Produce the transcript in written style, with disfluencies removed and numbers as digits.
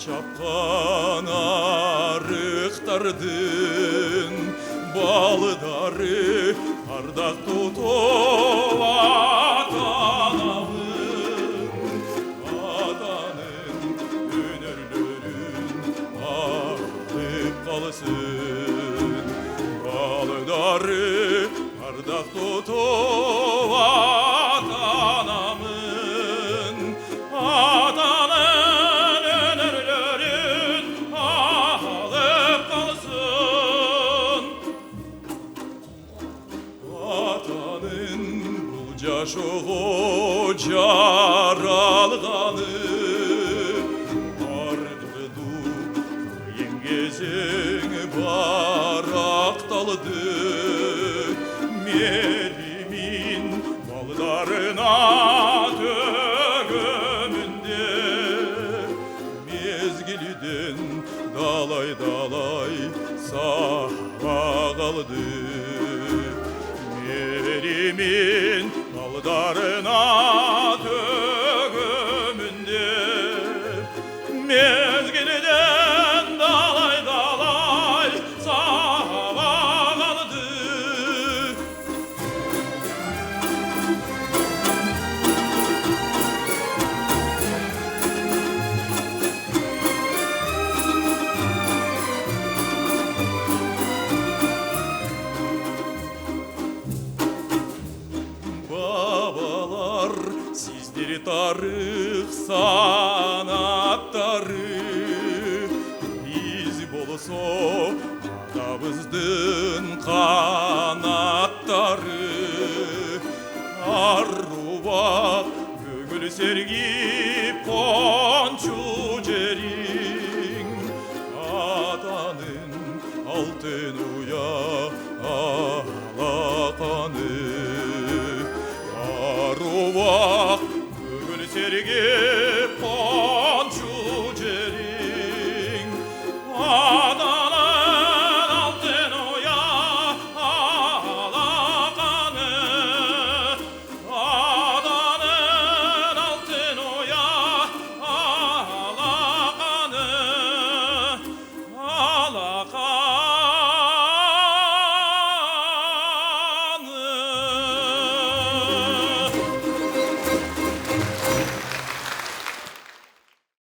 чапқан арықтардың балдары ардақ тұтып атаның өнерлерін алып қалсын. Балдары ардақ тұтып атанамын, атаның өнерлерін алып қалсын. Атаның бұл жашығы жаралғаны арғыду қиын кезең барақталды. Меримин балдарына төгімінде мезгілден далай-далай саба қалды. Меримин балдарына төгімінде мезгілден далай-далай саба қалды. Бабалар, сіздер тарих санаттары, біз болсо атабыздың қанаттары. Арруақ көңіл сергіп қоншу жерің, атаның алтын уя алақаны. Арруақ көңіл серге